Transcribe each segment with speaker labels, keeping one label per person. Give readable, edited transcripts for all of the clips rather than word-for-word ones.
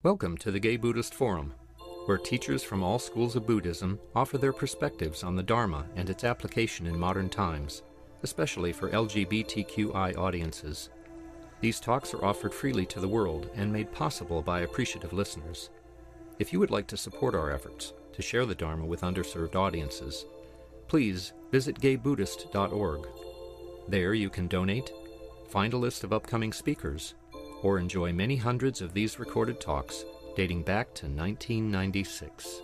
Speaker 1: Welcome to the Gay Buddhist Forum, where teachers from all schools of Buddhism offer their perspectives on the Dharma and its application in modern times, especially for LGBTQI audiences. These talks are offered freely to the world and made possible by appreciative listeners. If you would like to support our efforts to share the Dharma with underserved audiences, please visit gaybuddhist.org. There you can donate, find a list of upcoming speakers, or enjoy many hundreds of these recorded talks dating back to 1996.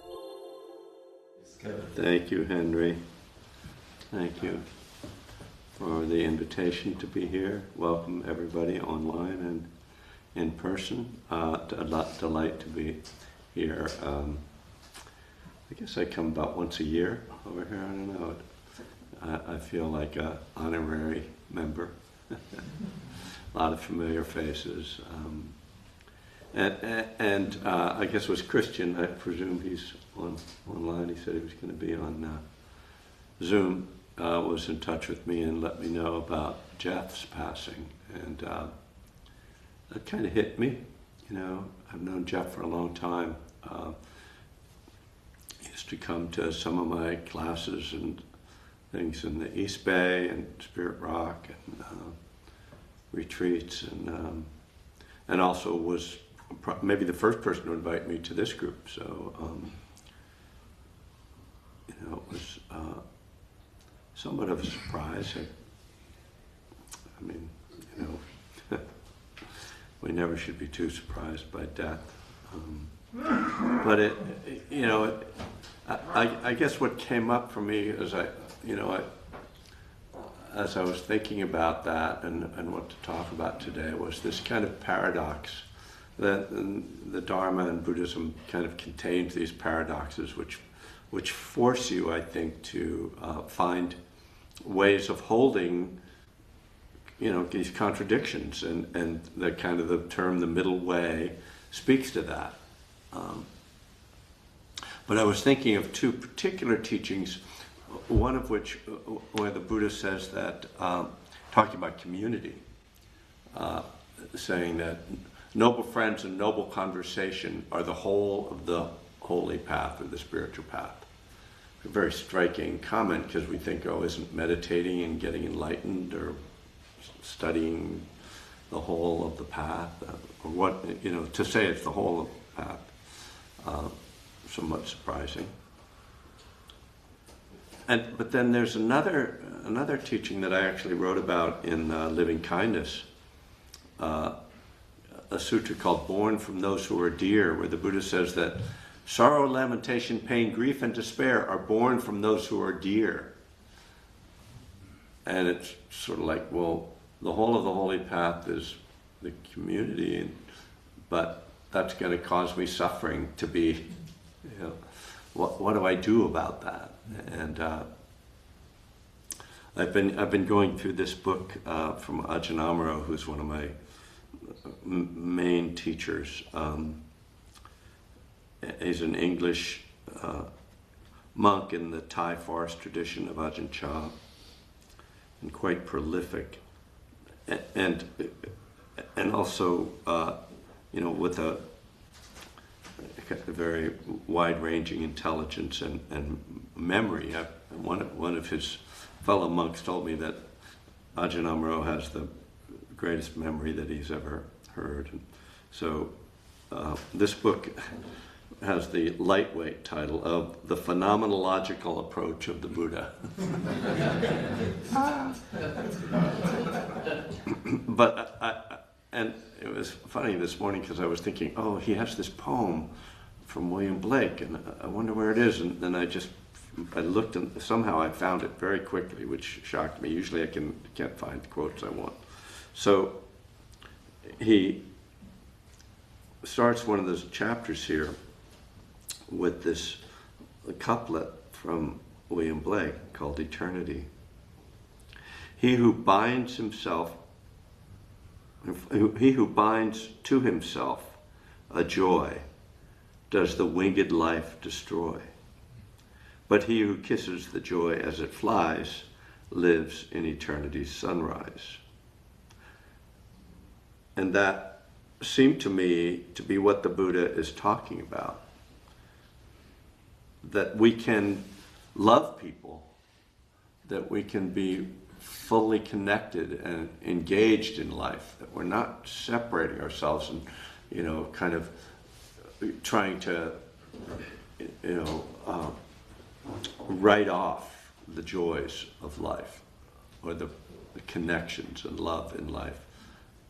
Speaker 2: Thank you, Henry. Thank you for the invitation to be here. Welcome everybody online and in person. Delight to be here. I guess I come about once a year over here. I don't know. I feel like an honorary member. A lot of familiar faces. And I guess it was Christian, I presume he's online. He said he was going to be on Zoom, was in touch with me and let me know about Jeff's passing. And that kind of hit me. You know, I've known Jeff for a long time. He used to come to some of my classes and things in the East Bay and Spirit Rock and retreats, and also was maybe the first person to invite me to this group. So, you know, it was somewhat of a surprise. I mean, you know, we never should be too surprised by death. But it, you know, I guess what came up for me as as I was thinking about that and what to talk about today was this kind of paradox that the Dharma and Buddhism kind of contains these paradoxes which force you, I think, to find ways of holding, you know, these contradictions, and the kind of the term the middle way speaks to that. But I was thinking of two particular teachings, one of which, where the Buddha says that, talking about community, saying that noble friends and noble conversation are the whole of the holy path or the spiritual path. A very striking comment, because we think, oh, isn't meditating and getting enlightened or studying the whole of the path? Or what, you know, to say it's the whole of the path, somewhat surprising. But then there's another teaching that I actually wrote about in Living Kindness, a sutra called Born from Those Who Are Dear, where the Buddha says that sorrow, lamentation, pain, grief, and despair are born from those who are dear. And it's sort of like, well, the whole of the holy path is the community, but that's going to cause me suffering to be, you know, what do I do about that? And I've been going through this book from Ajahn Amaro, who's one of my main teachers. He's an English monk in the Thai forest tradition of Ajahn Chah, and quite prolific, and also you know, with a very wide-ranging intelligence and memory. One of his fellow monks told me that Ajahn Amaro has the greatest memory that he's ever heard. And so this book has the lightweight title of The Phenomenological Approach of the Buddha. But and it was funny this morning because I was thinking, oh, he has this poem from William Blake, and I wonder where it is. And then I looked, and somehow I found it very quickly, which shocked me. Usually I can't find the quotes I want. So he starts one of those chapters here with this couplet from William Blake called Eternity. He who binds to himself a joy does the winged life destroy. But he who kisses the joy as it flies lives in eternity's sunrise. And that seemed to me to be what the Buddha is talking about. That we can love people, that we can be fully connected and engaged in life, that we're not separating ourselves and, kind of trying to, write off the joys of life or the connections and love in life.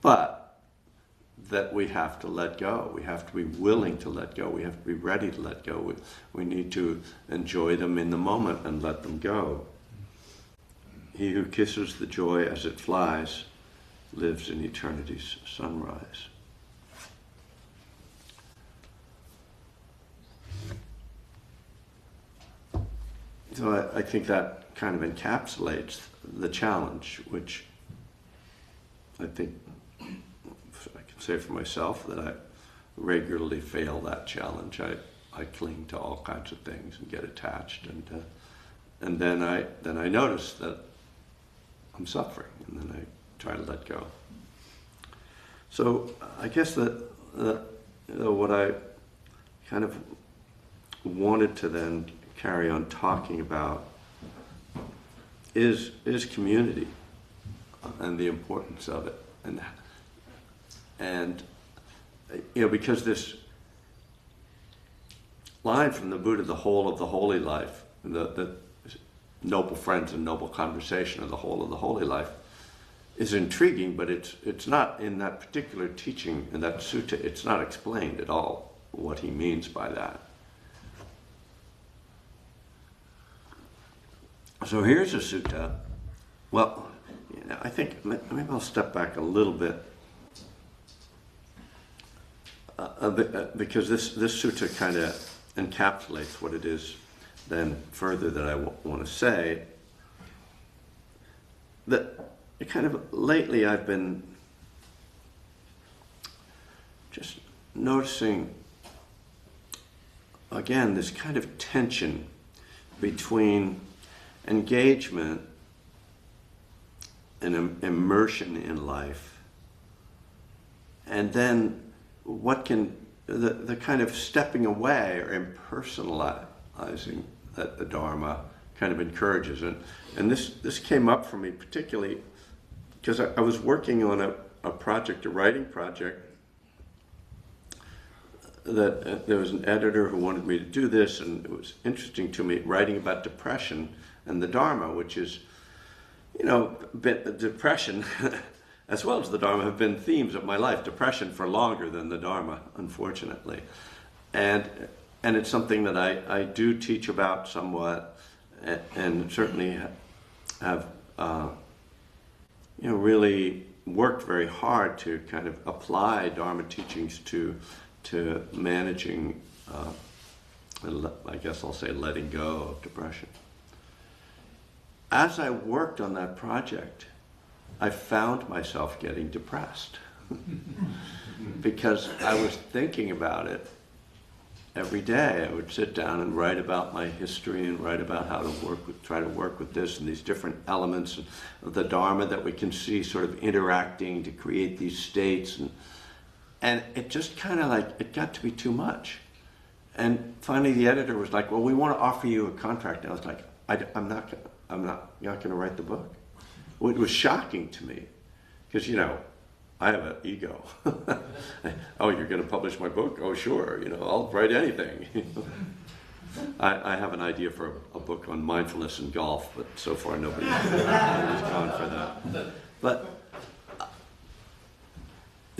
Speaker 2: But that we have to let go. We have to be willing to let go. We have to be ready to let go. We need to enjoy them in the moment and let them go. He who kisses the joy as it flies lives in eternity's sunrise. So I think that kind of encapsulates the challenge, which I think I can say for myself that I regularly fail that challenge. I cling to all kinds of things and get attached, and then I notice that I'm suffering, and then I try to let go. So I guess that what I kind of wanted to then carry on talking about is community and the importance of it, and because this line from the Buddha, the whole of the holy life, the noble friends and noble conversation, or the whole of the holy life, is intriguing, but it's not in that particular teaching, in that sutta, it's not explained at all what he means by that. So here's a sutta. Well, I think maybe I'll step back a little bit, because this sutta kind of encapsulates what it is then further that I want to say. That kind of lately I've been just noticing again this kind of tension between engagement and immersion in life, and then what can the kind of stepping away or impersonalizing that the Dharma kind of encourages. And this came up for me particularly because I was working on a project, a writing project, that there was an editor who wanted me to do this, and it was interesting to me, writing about depression and the Dharma, which is, depression as well as the Dharma have been themes of my life. Depression for longer than the Dharma, unfortunately. And it's something that I do teach about somewhat, and certainly have really worked very hard to kind of apply Dharma teachings to managing, I guess I'll say, letting go of depression. As I worked on that project, I found myself getting depressed because I was thinking about it every day. I would sit down and write about my history and write about how to try to work with this and these different elements of the Dharma that we can see sort of interacting to create these states. And it just kind of it got to be too much. And finally the editor was like, well, we want to offer you a contract. And I was like, I'm not going to write the book. Well, it was shocking to me because, I have an ego. Oh, you're going to publish my book? Oh, sure. I'll write anything. I have an idea for a book on mindfulness and golf, but so far nobody's gone for that. But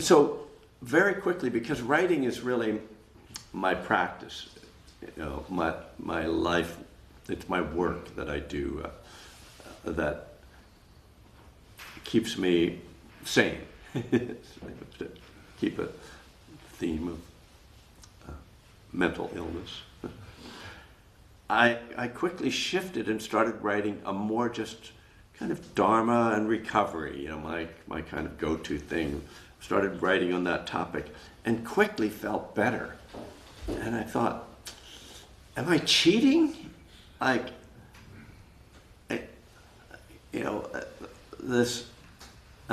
Speaker 2: so very quickly, because writing is really my practice, my life, it's my work that I do that keeps me sane. To keep a theme of mental illness. I quickly shifted and started writing a more just kind of Dharma and recovery, my kind of go-to thing. Started writing on that topic and quickly felt better. And I thought, am I cheating? Am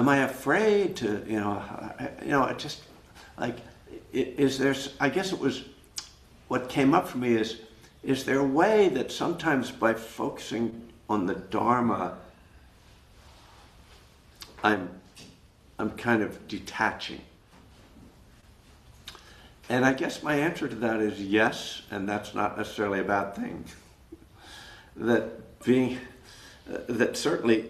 Speaker 2: I afraid to, like, is there, I guess it was, what came up for me is there a way that sometimes by focusing on the Dharma, I'm kind of detaching? And I guess my answer to that is yes, and that's not necessarily a bad thing. That certainly,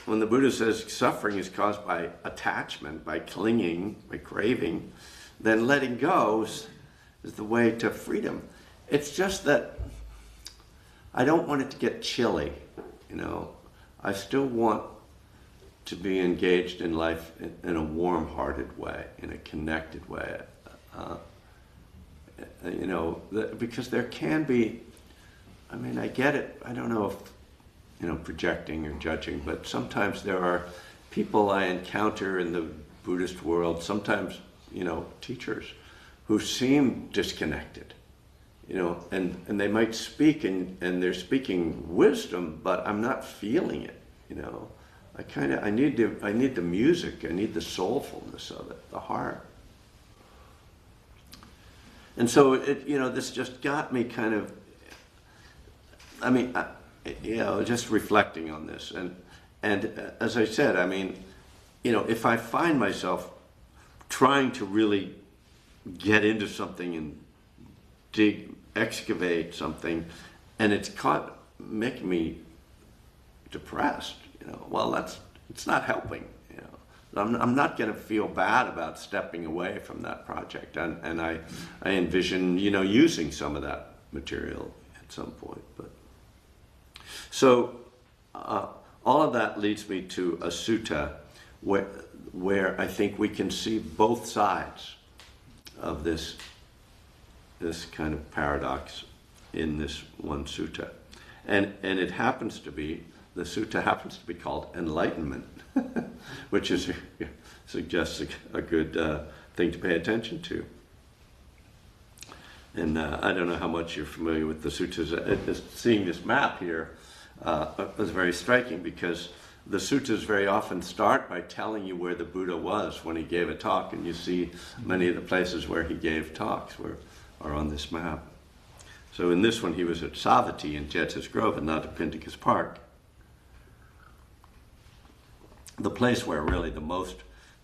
Speaker 2: when the Buddha says suffering is caused by attachment, by clinging, by craving, then letting go is the way to freedom. It's just that I don't want it to get chilly, you know. I still want to be engaged in life in a warm-hearted way, in a connected way. You know, because there can be, I mean, I get it, I don't know if, you know, projecting or judging, but sometimes there are people I encounter in the Buddhist world, sometimes, you know, teachers, who seem disconnected, you know, and they might speak and they're speaking wisdom, but I'm not feeling it, you know. I need the music, I need the soulfulness of it, the heart. And so you know, this just got me kind of, I mean, you know, just reflecting on this. And as I said, I mean, you know, if I find myself trying to really get into something and excavate something, and it's making me depressed, you know, well, it's not helping, you know. I'm not going to feel bad about stepping away from that project, and I envision, you know, using some of that material at some point. But so all of that leads me to a sutta where I think we can see both sides of this kind of paradox in this one sutta, and it happens to be, the sutta happens to be called enlightenment, which suggests a good thing to pay attention to. And I don't know how much you're familiar with the suttas. Seeing this map here was very striking, because the suttas very often start by telling you where the Buddha was when he gave a talk, and you see many of the places where he gave talks are on this map. So in this one, he was at Savatthi in Jeta's Grove and not at Pindika's Park, the place where really the most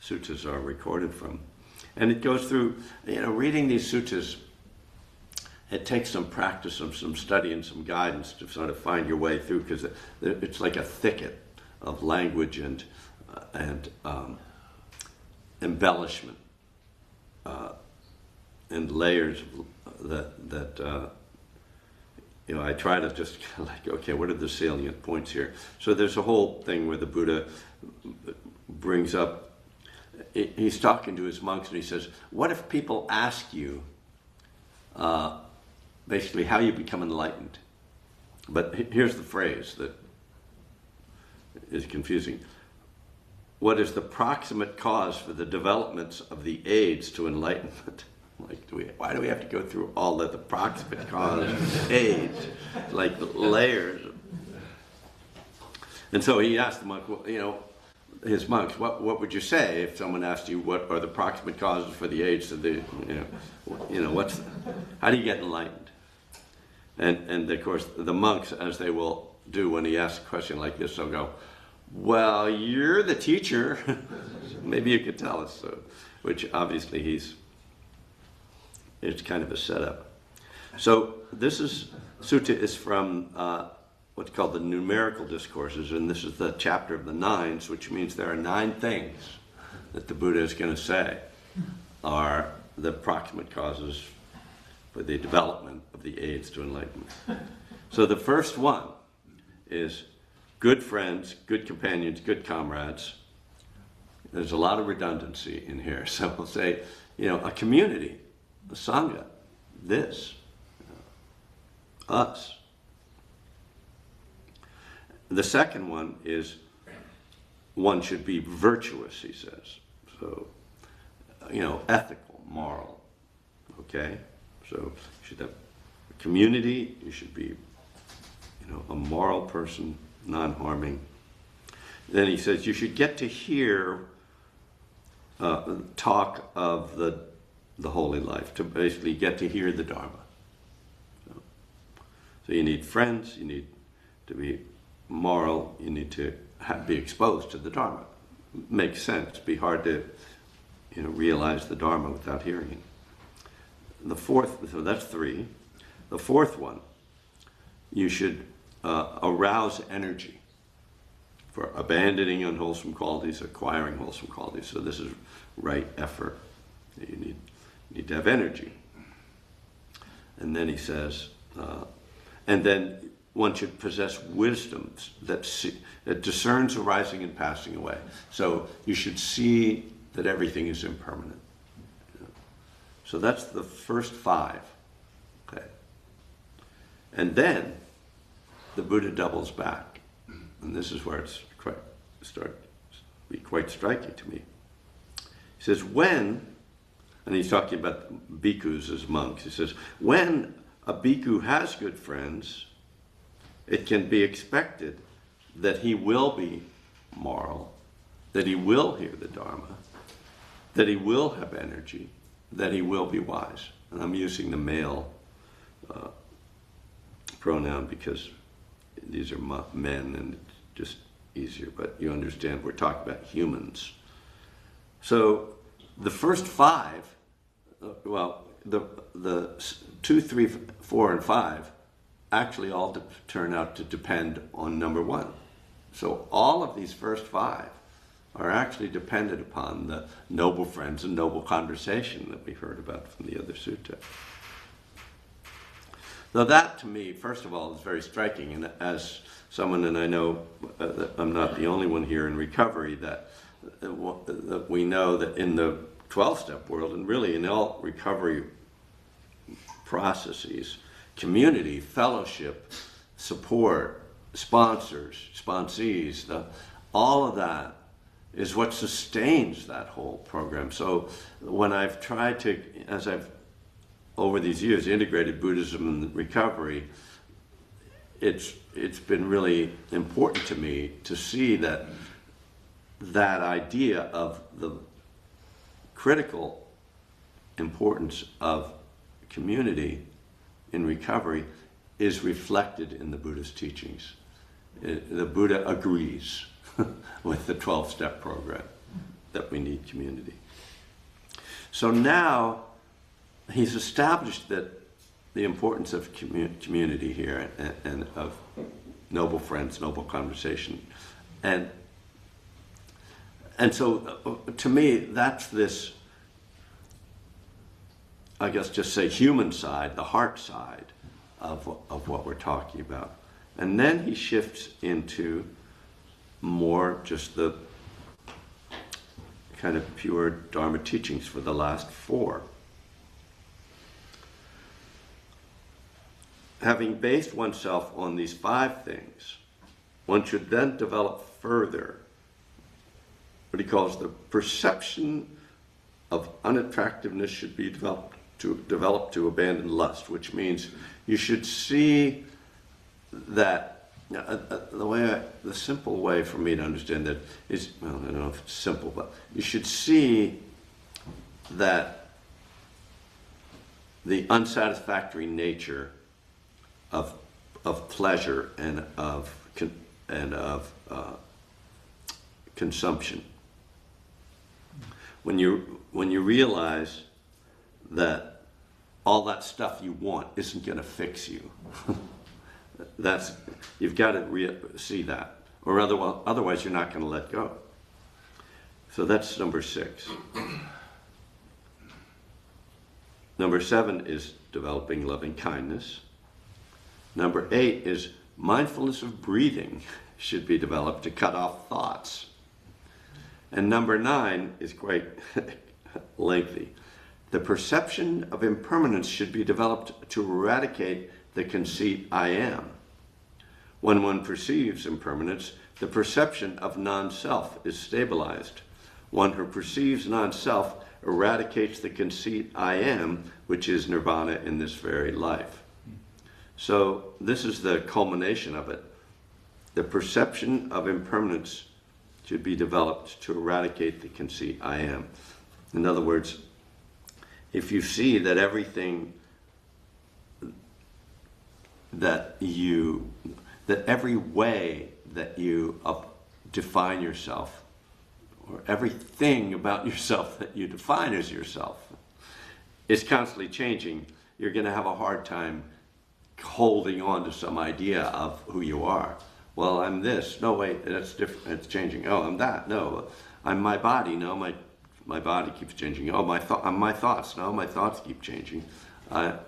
Speaker 2: suttas are recorded from. And it goes through, you know, reading these suttas, it takes some practice, some study and some guidance to sort of find your way through, because it's like a thicket of language and embellishment and layers that you know, I try to just like, okay, what are the salient points here? So there's a whole thing where the Buddha brings up, he's talking to his monks and he says, what if people ask you basically how you become enlightened? But here's the phrase that is confusing. What is the proximate cause for the developments of the aids to enlightenment? Like, why do we have to go through all of the proximate cause, aids, like layers? And so he asked the monk, well, you know, his monks, what would you say if someone asked you what are the proximate causes for the aids to the, you know, how do you get enlightened? And of course, the monks, as they will do when he asks a question like this, they'll go, well, you're the teacher. Maybe you could tell us. So, which obviously it's kind of a setup. So this sutta is from what's called the numerical discourses, and this is the chapter of the nines, which means there are 9 things that the Buddha is going to say are the proximate causes for the development of the aids to enlightenment. So the first one is good friends, good companions, good comrades. There's a lot of redundancy in here. So we'll say, you know, a community, a sangha, this, us. The second one is one should be virtuous, he says. So, you know, ethical, moral, okay? So you should have a community, you should be, you know, a moral person, non-harming. Then he says you should get to hear talk of the the holy life, to basically get to hear the Dharma. So you need friends, you need to be moral, you need to be exposed to the Dharma. Makes sense. It'd be hard to realize the Dharma without hearing it. The fourth, so that's 3. The fourth one, you should arouse energy for abandoning unwholesome qualities, acquiring wholesome qualities. So this is right effort. You need to have energy. And then he says, and then one should possess wisdom that discerns arising and passing away. So you should see that everything is impermanent. So that's the first 5. Okay. And then the Buddha doubles back. And this is where it's be quite striking to me. He says, and he's talking about bhikkhus as monks. He says, when a bhikkhu has good friends, it can be expected that he will be moral, that he will hear the Dharma, that he will have energy, that he will be wise. And I'm using the male pronoun because these are men and it's just easier, but you understand we're talking about humans. So the first 5, the 2, 3, 4, and 5 actually all turn out to depend on number 1. So all of these first 5 are actually dependent upon the noble friends and noble conversation that we heard about from the other sutta. Now that, to me, first of all, is very striking, and as someone, and I know that I'm not the only one here in recovery, that we know that in the 12-step world, and really in all recovery processes, community, fellowship, support, sponsors, sponsees, all of that is what sustains that whole program. So when I've tried to, as I've over these years integrated Buddhism and recovery, it's been really important to me to see that idea of the critical importance of community in recovery is reflected in the Buddhist teachings. The Buddha agrees with the 12-step program that we need community. So now he's established that the importance of community here and of noble friends, noble conversation. And so to me, that's this, I guess just say human side, the heart side of what we're talking about. And then he shifts into more just the kind of pure Dharma teachings for the last 4. Having based oneself on these 5 things, one should then develop further what he calls the perception of unattractiveness should be developed to abandon lust, which means you should see that the simple way for me to understand that is, well, I don't know if it's simple, but you should see that the unsatisfactory nature of pleasure and of consumption. When you realize that all that stuff you want isn't going to fix you, you've got to see that, or otherwise you're not going to let go. So that's number 6. Number 7 is developing loving kindness. Number 8 is mindfulness of breathing should be developed to cut off thoughts. And number 9 is quite lengthy. The perception of impermanence should be developed to eradicate the conceit I am. When one perceives impermanence, the perception of non-self is stabilized. One who perceives non-self eradicates the conceit I am, which is nirvana in this very life. So this is the culmination of it. The perception of impermanence should be developed to eradicate the conceit I am. In other words, if you see that everything that every way that you define yourself, or everything about yourself that you define as yourself, is constantly changing, you're going to have a hard time holding on to some idea of who you are. Well, I'm this. No, wait, that's different. It's changing. Oh, I'm that. No, I'm my body. No, my body keeps changing. Oh, I'm my thoughts. No, my thoughts keep changing. I'm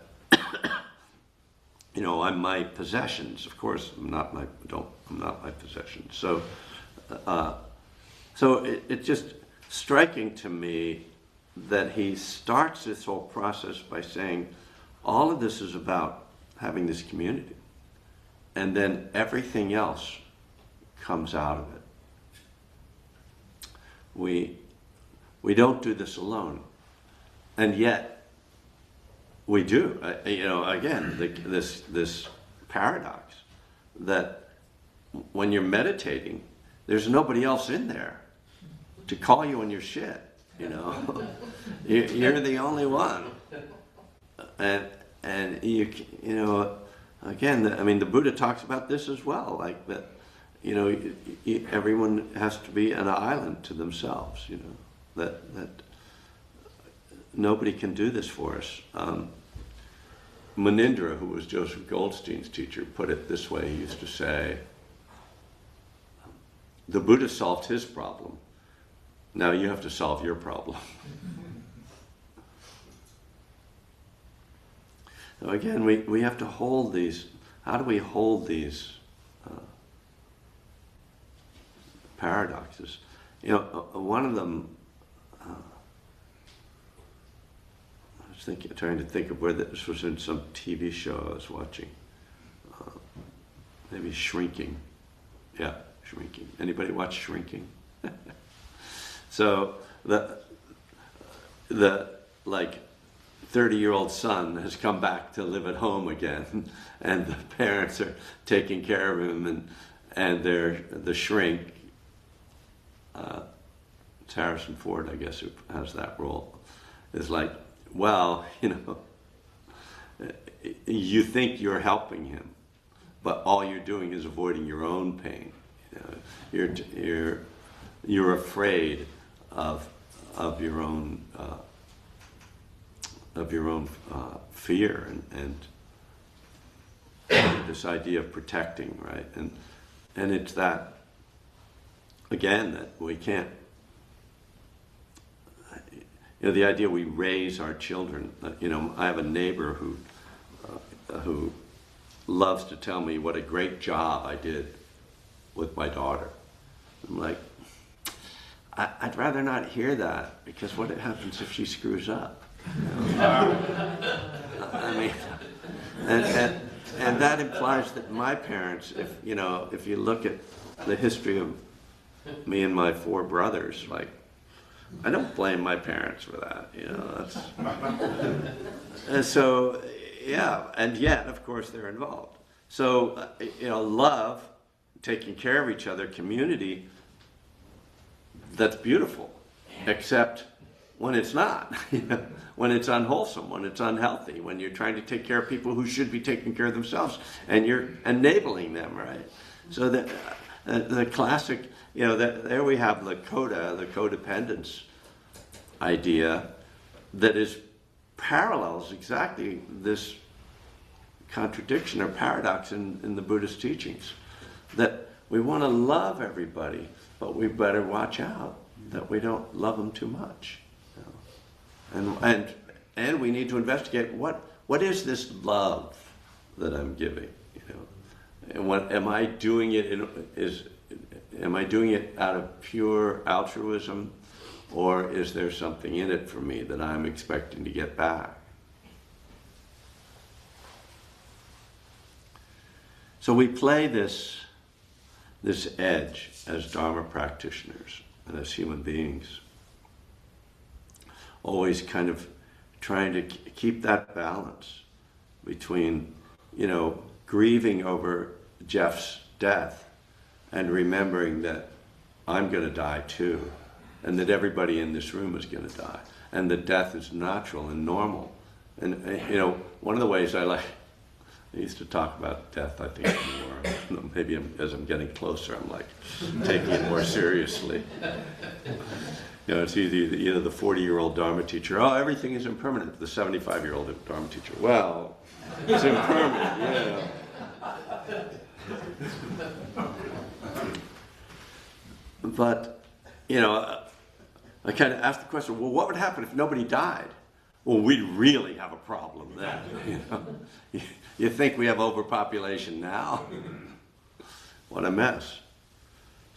Speaker 2: my possessions. Of course, I'm not my possessions. So it's just striking to me that he starts this whole process by saying, all of this is about having this community, and then everything else comes out of it. We don't do this alone, and yet we do. Again, this paradox that when you're meditating, there's nobody else in there to call you on your shit. You're the only one, and again, the Buddha talks about this as well, like that. Everyone has to be an island to themselves. That nobody can do this for us. Munindra, who was Joseph Goldstein's teacher, put it this way. He used to say, the Buddha solved his problem. Now you have to solve your problem. So again, we have to hold these. How do we hold these paradoxes? One of them, I was trying to think of where this was in some TV show I was watching. Maybe Shrinking. Yeah, Shrinking. Anybody watch Shrinking? So the 30-year-old son has come back to live at home again, and the parents are taking care of him, and the shrink, it's Harrison Ford, I guess, who has that role, is like, well, you think you're helping him, but all you're doing is avoiding your own pain. You're afraid of your own fear and this idea of protecting, right? And it's that, again, that we can't. The idea we raise our children. I have a neighbor who loves to tell me what a great job I did with my daughter. I'm like, I'd rather not hear that, because what happens if she screws up? And that implies that my parents, if you look at the history of me and my 4 brothers, like, I don't blame my parents for that. And so, yeah, and yet, of course, they're involved. So, love, taking care of each other, community, that's beautiful, except when it's not, when it's unwholesome, when it's unhealthy, when you're trying to take care of people who should be taking care of themselves, and you're enabling them, right? So the classic, there we have the codependence idea that parallels exactly this contradiction or paradox in the Buddhist teachings, that we want to love everybody, but we better watch out that we don't love them too much. And we need to investigate what is this love that I'm giving, and what am I doing it am I doing it out of pure altruism, or is there something in it for me that I'm expecting to get back? So we play this edge as Dharma practitioners and as human beings, always kind of trying to keep that balance between, grieving over Jeff's death and remembering that I'm going to die too, and that everybody in this room is going to die. and that death is natural and normal. And one of the ways I used to talk about death, I think more, maybe as I'm getting closer, I'm like taking it more seriously. It's either the 40-year-old Dharma teacher, oh, everything is impermanent. The 75-year-old Dharma teacher, well, it's impermanent, yeah. But, I kind of asked the question, well, what would happen if nobody died? Well, we'd really have a problem then. You think we have overpopulation now? What a mess.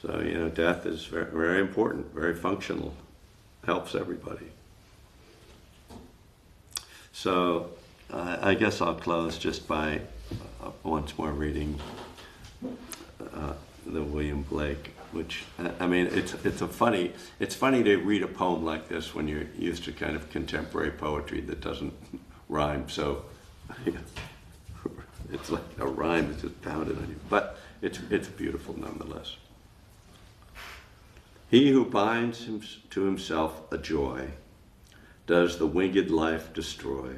Speaker 2: So, death is very, very important, very functional, helps everybody. So, I guess I'll close just by once more reading the William Blake, which, it's funny to read a poem like this when you're used to kind of contemporary poetry that doesn't rhyme. So, it's like a rhyme that's just pounded on you. But it's beautiful nonetheless. He who binds to himself a joy does the winged life destroy.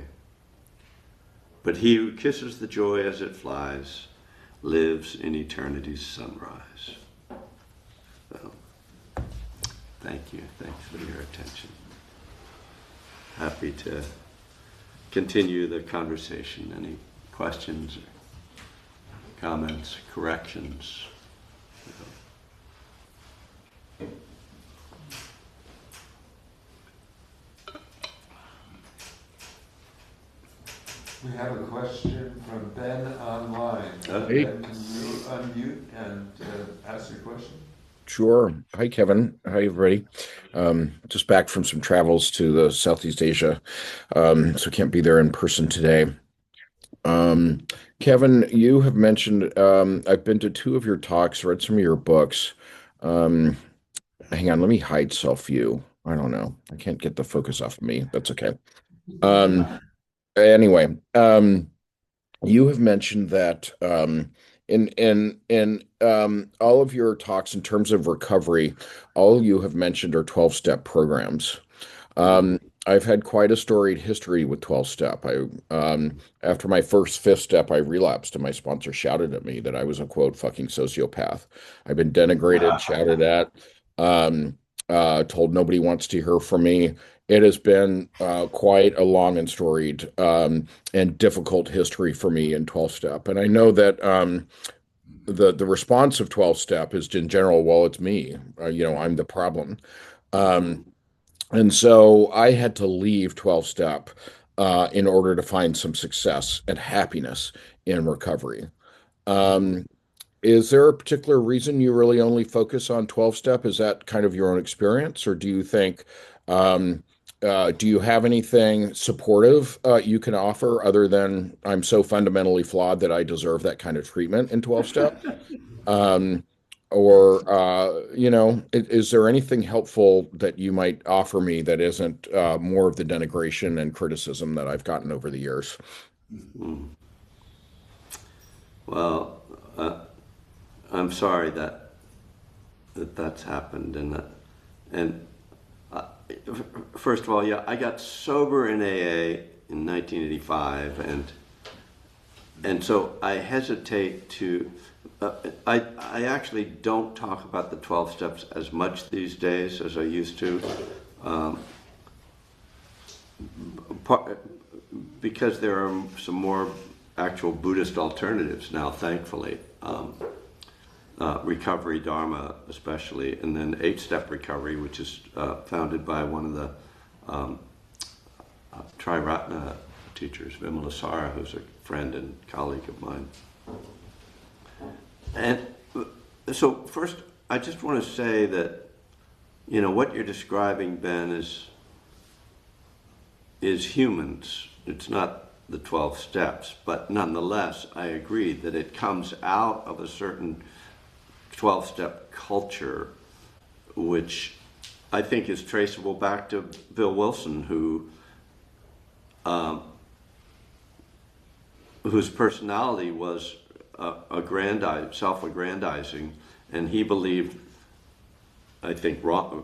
Speaker 2: But he who kisses the joy as it flies lives in eternity's sunrise. So, thank you. Thanks for your attention. Happy to continue the conversation. Any questions, or comments, corrections?
Speaker 3: We have a question from Ben online.
Speaker 4: Hey.
Speaker 3: Ben, can you unmute and ask your question?
Speaker 4: Sure. Hi, Kevin. Hi, everybody. Just back from some travels to the Southeast Asia, so can't be there in person today. Kevin, you have mentioned, I've been to 2 of your talks, read some of your books. Hang on, let me hide self-view. I don't know. I can't get the focus off of me. That's okay. Anyway, you have mentioned that in all of your talks in terms of recovery, all you have mentioned are 12-step programs. I've had quite a storied history with 12-step. After my first 5th step, I relapsed, and my sponsor shouted at me that I was a, quote, fucking sociopath. I've been denigrated, shouted at, told nobody wants to hear from me. It has been quite a long and storied and difficult history for me in 12-step. And I know that the response of 12-step is in general, well, it's me. I'm the problem. And so I had to leave 12-step in order to find some success and happiness in recovery. Is there a particular reason you really only focus on 12-step? Is that kind of your own experience? Or do you think, do you have anything supportive you can offer other than I'm so fundamentally flawed that I deserve that kind of treatment in 12-step? Is there anything helpful that you might offer me that isn't more of the denigration and criticism that I've gotten over the years?
Speaker 2: Well, I'm sorry that's happened, and first of all, yeah, I got sober in AA in 1985, and so I hesitate to. I actually don't talk about the 12 steps as much these days as I used to, because there are some more actual Buddhist alternatives now, thankfully. Recovery Dharma especially, and then 8-step recovery, which is founded by one of the Triratna teachers, Vimalasara, who's a friend and colleague of mine. And so first, I just want to say that, what you're describing, Ben, is humans. It's not the 12 steps, but nonetheless, I agree that it comes out of a certain 12-step culture, which I think is traceable back to Bill Wilson, whose personality was self-aggrandizing, and he believed, I think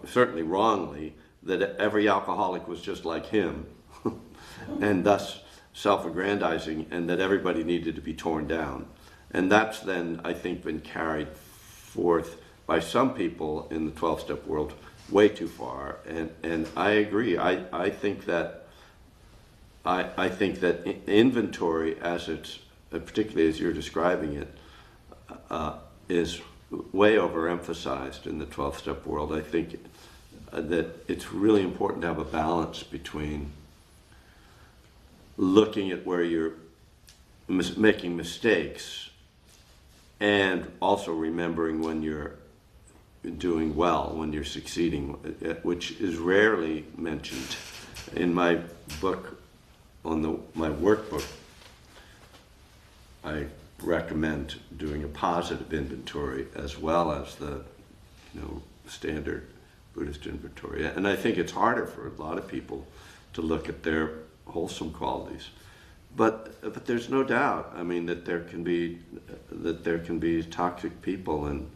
Speaker 2: certainly wrongly, that every alcoholic was just like him, and thus self-aggrandizing, and that everybody needed to be torn down. And that's then, I think, been carried forth by some people in the 12-step world way too far. And I agree. I think that inventory, as it's particularly as you're describing it, is way overemphasized in the 12-step world. I think that it's really important to have a balance between looking at where you're making mistakes and also remembering when you're doing well, when you're succeeding, which is rarely mentioned. In my book, my workbook, I recommend doing a positive inventory as well as the standard Buddhist inventory. And I think it's harder for a lot of people to look at their wholesome qualities. But there's no doubt, I mean, that there can be toxic people, and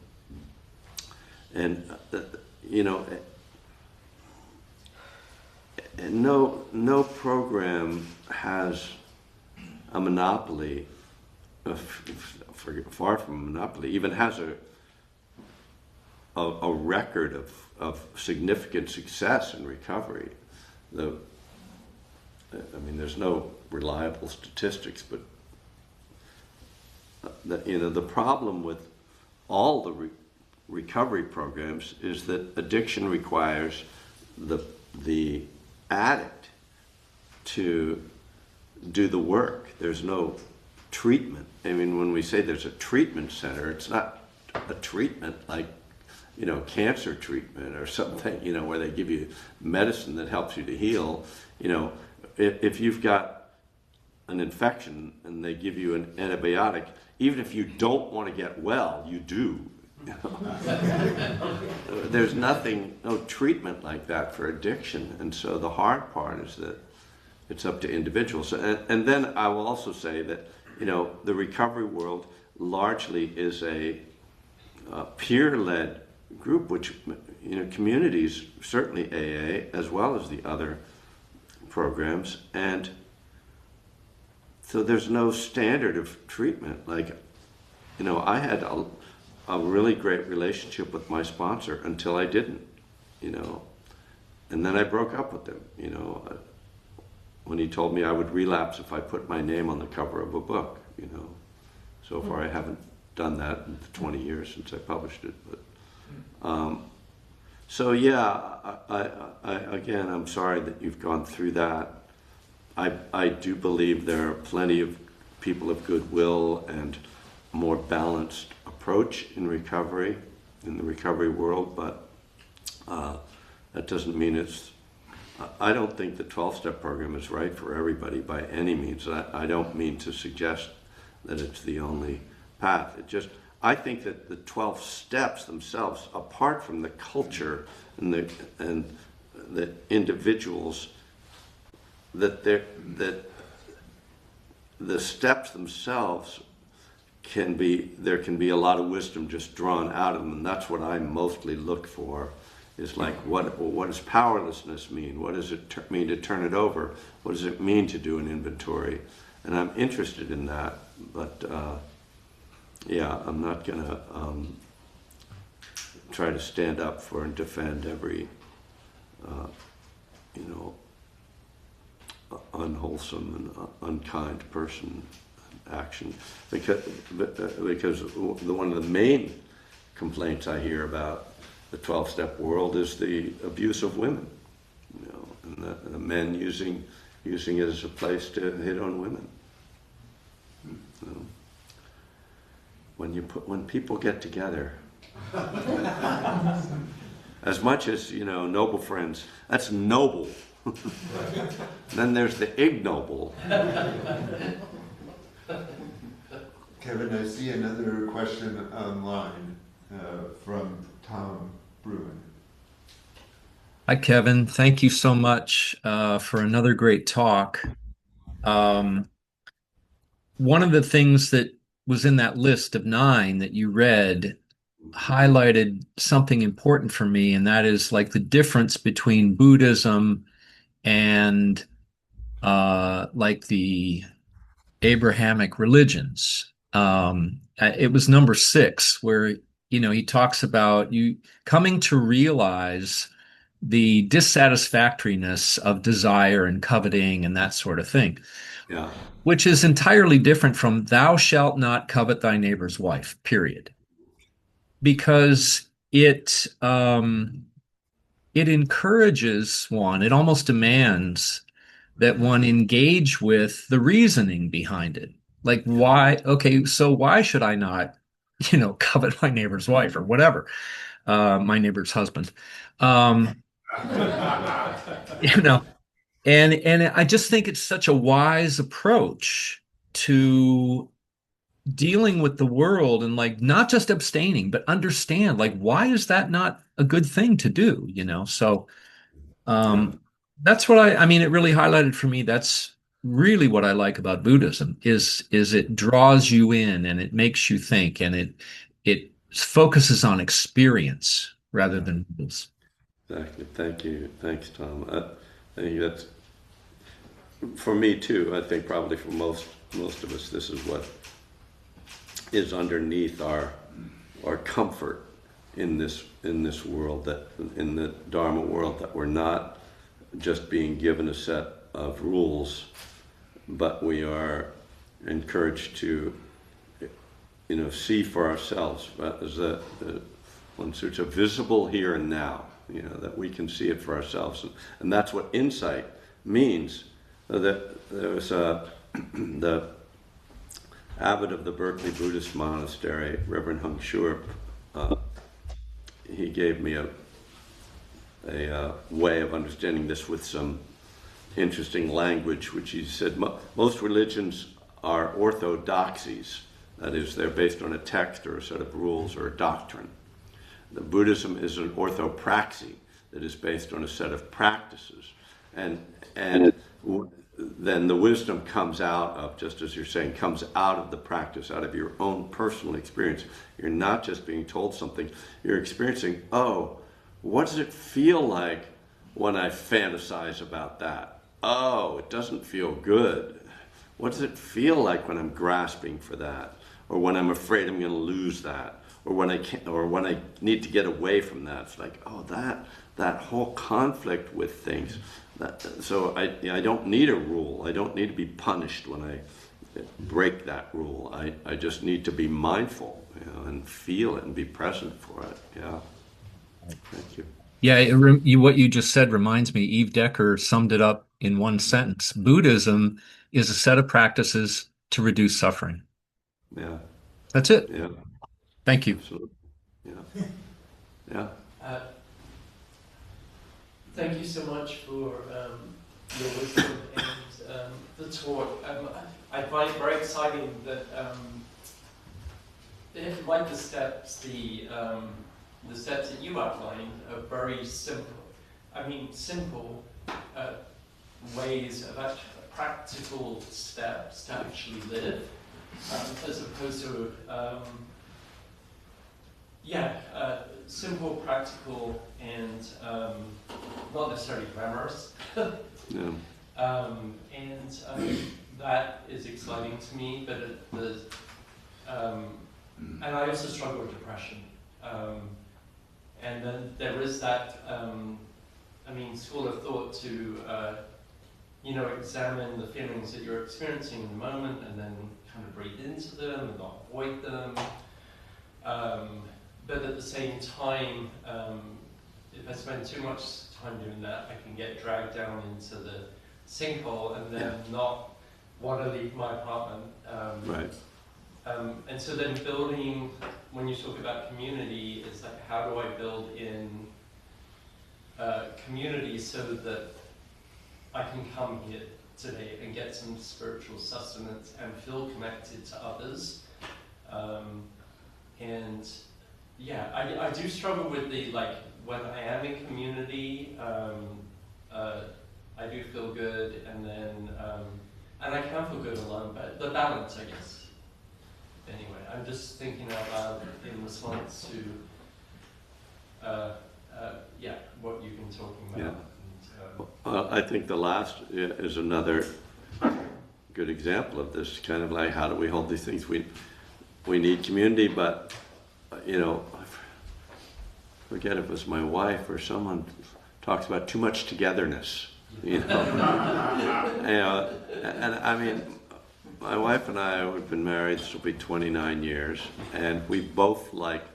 Speaker 2: no program has a monopoly, far from a monopoly, even has a record of significant success in recovery. There's no reliable statistics, but the problem with all the recovery programs is that addiction requires the addict to do the work. There's no treatment. I mean, when we say there's a treatment center, it's not a treatment like cancer treatment or something, where they give you medicine that helps you to heal. If you've got an infection and they give you an antibiotic, even if you don't want to get well, you do. There's no treatment like that for addiction. And so the hard part is that it's up to individuals. And then I will also say that, the recovery world largely is a peer-led group, which, communities, certainly AA, as well as the other programs, and so there's no standard of treatment. Like, I had a really great relationship with my sponsor until I didn't, and then I broke up with him, when he told me I would relapse if I put my name on the cover of a book, So far I haven't done that in the 20 years since I published it, but so yeah, again, I'm sorry that you've gone through that. I do believe there are plenty of people of goodwill and a more balanced approach in the recovery world, but that doesn't mean I don't think the 12-step program is right for everybody by any means. I don't mean to suggest that it's the only path. I think that the 12 steps themselves, apart from the culture and the individuals, that the steps themselves there can be a lot of wisdom just drawn out of them, and that's what I mostly look for. Is like, what does powerlessness mean? What does it mean to turn it over? What does it mean to do an inventory? And I'm interested in that, but yeah, I'm not going to try to stand up for and defend every, unwholesome and unkind person action, because one of the main complaints I hear about the 12-step world is the abuse of women, and the men using it as a place to hit on women. When people get together, as much as noble friends, that's noble. Then there's the ignoble.
Speaker 3: Kevin, I see another question online from Tom Bruin.
Speaker 5: Hi, Kevin. Thank you so much for another great talk. One of the things that was in that list of 9 that you read highlighted something important for me, and that is like the difference between Buddhism and like the Abrahamic religions. It was number six, where he talks about you coming to realize the dissatisfactoriness of desire and coveting and that sort of thing,
Speaker 2: Yeah.
Speaker 5: which is entirely different from thou shalt not covet thy neighbor's wife, period. Because it encourages one, it almost demands that one engage with the reasoning behind it. Like,
Speaker 2: Yeah.
Speaker 5: why? Okay, so why should I not, covet my neighbor's wife or whatever, my neighbor's husband? Um, you know, and I just think it's such a wise approach to dealing with the world, and like not just abstaining, but understand like why is that not a good thing to do, So
Speaker 2: Yeah.
Speaker 5: um, that's what I mean, it really highlighted for me. That's really what I like about Buddhism is it draws you in and it makes you think, and it focuses on experience rather than rules.
Speaker 2: Exactly. Thank you. Thanks, Tom. I think that's for me too. I think probably for most of us, this is what is underneath our comfort in this world, that in the Dharma world, that we're not just being given a set of rules, but we are encouraged to see for ourselves as the one sutra, visible here and now, that we can see it for ourselves. And that's what insight means. That there was the abbot of the Berkeley Buddhist monastery, Reverend Hung Shup. He gave me a way of understanding this with some interesting language, which he said most religions are orthodoxies. That is, they're based on a text or a set of rules or a doctrine. The Buddhism is an orthopraxy that is based on a set of practices. And then the wisdom comes out of, just as you're saying, comes out of the practice, out of your own personal experience. You're not just being told something, you're experiencing, oh, what does it feel like when I fantasize about that? Oh, it doesn't feel good. What does it feel like when I'm grasping for that? Or when I'm afraid I'm going to lose that? Or when I need to get away from that? It's like, oh, that whole conflict with things. So I don't need a rule. I don't need to be punished when I break that rule. I just need to be mindful, and feel it and be present for it. Yeah. Thank you.
Speaker 5: Yeah, what you just said reminds me, Eve Decker summed it up in one sentence. Buddhism is a set of practices to reduce suffering.
Speaker 2: Yeah.
Speaker 5: That's it.
Speaker 2: Yeah.
Speaker 5: Thank you.
Speaker 2: Absolutely. Yeah. Yeah.
Speaker 6: Uh, Thank you so much for your wisdom and the talk. I find it very exciting that, like the steps, the steps that you outlined are very simple. I mean, simple ways of practical steps to actually live, as opposed to simple, practical, and not necessarily glamorous.
Speaker 2: Yeah.
Speaker 6: That is exciting to me, but and I also struggle with depression. And then there is that, school of thought to, examine the feelings that you're experiencing in the moment and then kind of breathe into them and not avoid them. But at the same time, if I spend too much time doing that, I can get dragged down into the sinkhole and then not want to leave my apartment.
Speaker 2: Right.
Speaker 6: And so then building, when you talk about community, is like, how do I build in community so that I can come here today and get some spiritual sustenance and feel connected to others? I do struggle with when I am in community, I do feel good, and then, and I can feel good alone, but the balance, I guess. Anyway, I'm just thinking out loud in response to what you've been talking about.
Speaker 2: Yeah.
Speaker 6: And,
Speaker 2: I think the last is another good example of this, kind of like, how do we hold these things? We need community, but you know, I forget if it was my wife or someone talks about too much togetherness. You know, and I mean, my wife and I, we've been married. This will be 29 years, and we both like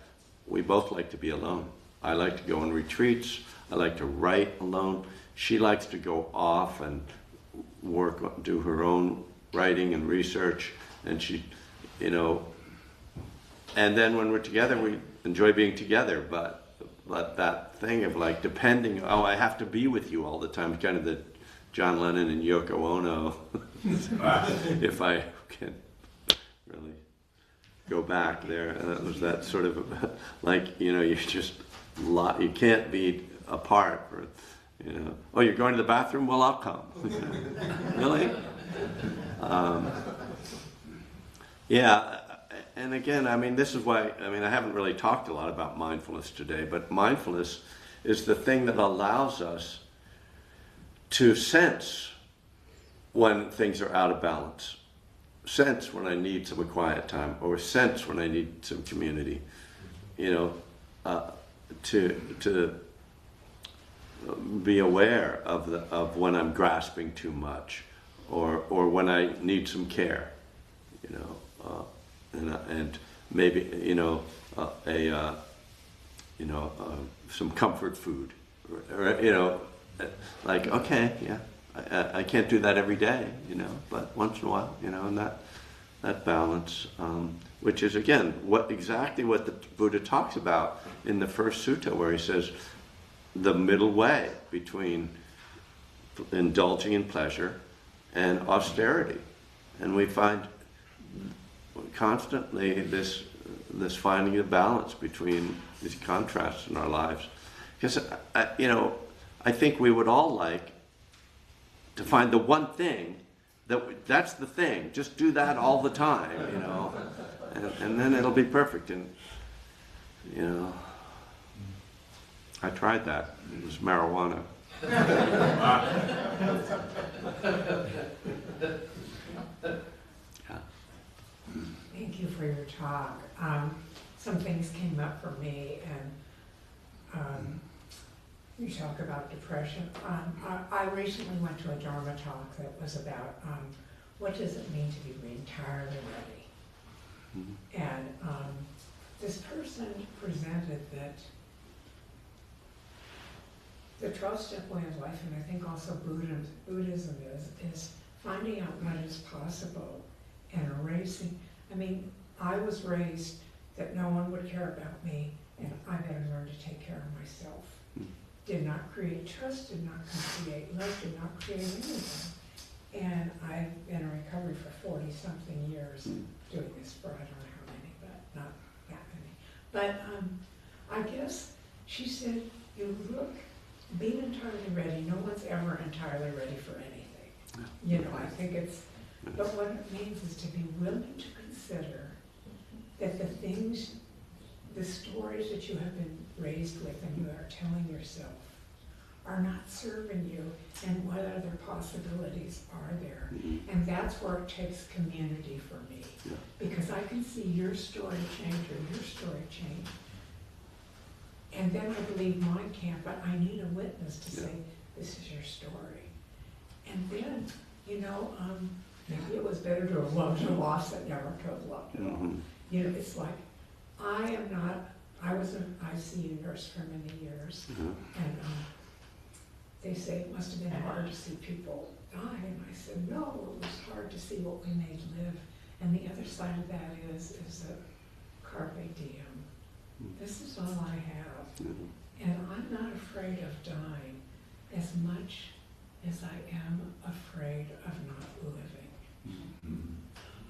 Speaker 2: to be alone. I like to go on retreats. I like to write alone. She likes to go off and do her own writing and research, and she, you know, and then when we're together, we enjoy being together, but that thing of like depending, I have to be with you all the time, kind of the John Lennon and Yoko Ono, if I can really go back there, that was that sort of, like, you know, you can't be apart for, you know, oh, you're going to the bathroom? Well, I'll come. Really? Yeah, and again, I mean, this is why, I mean, I haven't really talked a lot about mindfulness today, but mindfulness is the thing that allows us to sense when things are out of balance, sense when I need some quiet time, or sense when I need some community, you know, to be aware of when I'm grasping too much, or when I need some care, you know, and maybe, you know, some comfort food, or you know, like, okay, yeah, I can't do that every day, you know, but once in a while, you know, and that balance, which is again exactly what the Buddha talks about in the first sutta, where he says the middle way between indulging in pleasure and austerity, and we find constantly this finding a balance between these contrasts in our lives, because you know, I think we would all like to find the one thing that's the thing. Just do that all the time, you know, and then it'll be perfect. And you know, I tried that. It was marijuana.
Speaker 7: Thank you for your talk. Some things came up for me, and you talk about depression. I recently went to a Dharma talk that was about what does it mean to be entirely ready. Mm-hmm. And this person presented that the 12-step way of life, and I think also Buddhism is finding out what is possible and erasing. I mean, I was raised that no one would care about me, and I better learn to take care of myself. Did not create trust, did not create love, did not create anything. And I've been in recovery for 40-something years, doing this for I don't know how many, but not that many. But I guess she said, you look, being entirely ready, no one's ever entirely ready for anything. You know, I think it's, but what it means is to be willing to consider that the things, the stories that you have been raised with and you are telling yourself are not serving you, and what other possibilities are there. And that's where it takes community for me. Because I can see your story change or your story change. And then I believe mine can't, but I need a witness to say, this is your story. And then, you know, maybe it was better to have loved a loss than never to have loved at all. You know, it's like, I was an ICU nurse for many years, and they say it must have been hard to see people die, and I said, no, it was hard to see what we made live. And the other side of that is a carpe diem. This is all I have, and I'm not afraid of dying as much as I am afraid of not living.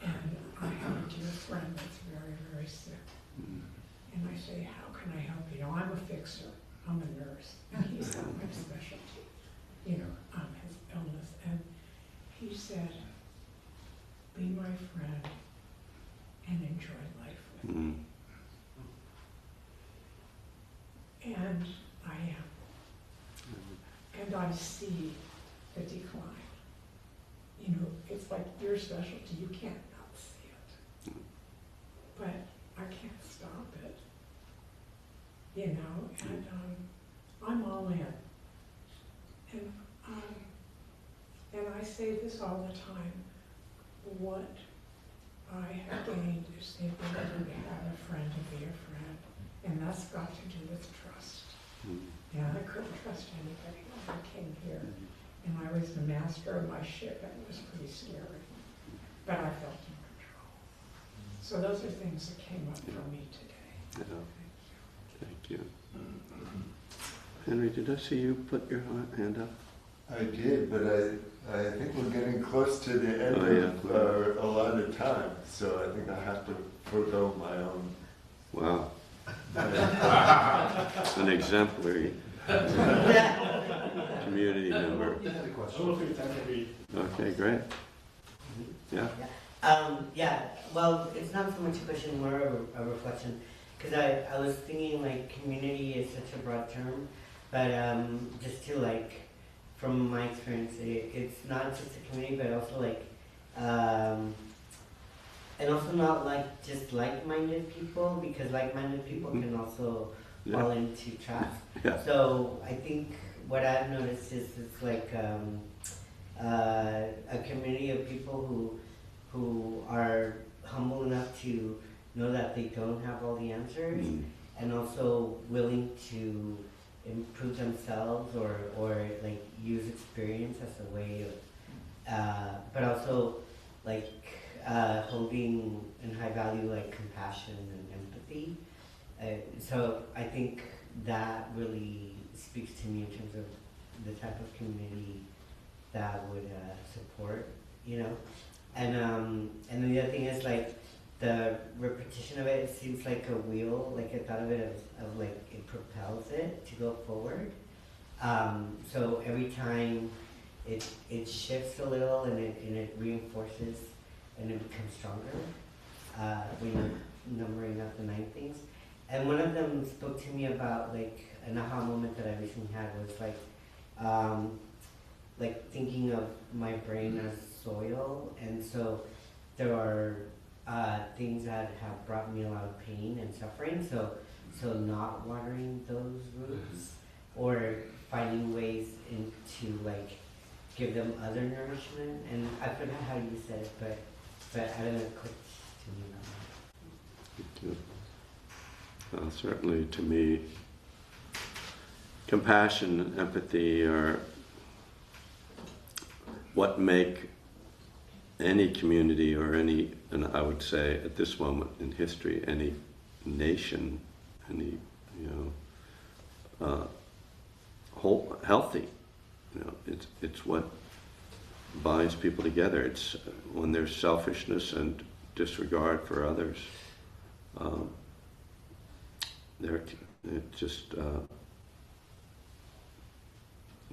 Speaker 7: And I have a dear friend that's very, very sick. And I say, how can I help you? You know, I'm a fixer. I'm a nurse. And he's got my specialty, you know, his illness. And he said, be my friend and enjoy life
Speaker 2: Mm.
Speaker 7: And I am. And I see the decline. You know, it's like your specialty, you can't not see it. But I can't stop it. You know, and I'm all in. And I say this all the time, what I have gained is the ability to have a friend to be a friend, and that's got to do with trust. Yeah, I couldn't trust anybody when I came here, and I was the master of my ship, and it was pretty scary, but I felt in control. So those are things that came up for me today.
Speaker 2: Yeah. Thank you. Henry, did I see you put your hand up?
Speaker 3: I did, but I think we're getting close to the end of our allotted time, so I think I have to forego my own.
Speaker 2: Wow. An exemplary community member. Okay, great. Yeah.
Speaker 8: Yeah, well, it's not so much a question, more of a reflection, because I was thinking like community is such a broad term, but just to like, from my experience, it's not just a community, but also like, and also not like just like-minded people, because like-minded people can also fall into traps.
Speaker 2: Yeah.
Speaker 8: So I think what I've noticed is it's like a community of people who are humble enough to know that they don't have all the answers, and also willing to improve themselves or like use experience as a way of, but also like holding in high value like compassion and empathy. So I think that really speaks to me in terms of the type of community that would support, you know. And then the other thing is like the repetition of it, it seems like a wheel, like I thought of it of like it propels it to go forward. So every time it shifts a little and it reinforces and it becomes stronger when you're numbering out the 9 things. And one of them spoke to me about like an aha moment that I recently had was like thinking of my brain as soil, and so there are things that have brought me a lot of pain and suffering, so not watering those roots or finding ways to like give them other nourishment. And I forgot how you said it, but I don't know, it clicked to me now.
Speaker 2: Thank you. Certainly to me, compassion and empathy are what make any community or any, and I would say at this moment in history, any nation, any, whole, healthy. You know, it's what binds people together. It's when there's selfishness and disregard for others, it just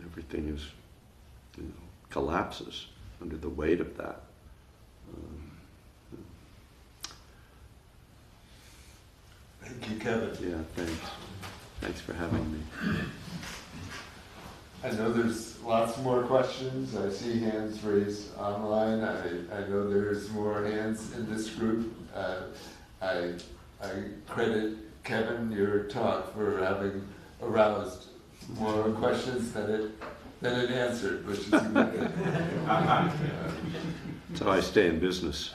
Speaker 2: everything is, collapses under the weight of that.
Speaker 3: Thank you, Kevin.
Speaker 2: Yeah, thanks. Thanks for having me.
Speaker 3: I know there's lots more questions. I see hands raised online. I know there's more hands in this group. I credit Kevin, your talk, for having aroused more questions than it answered, which is significant.
Speaker 2: So I stay in business.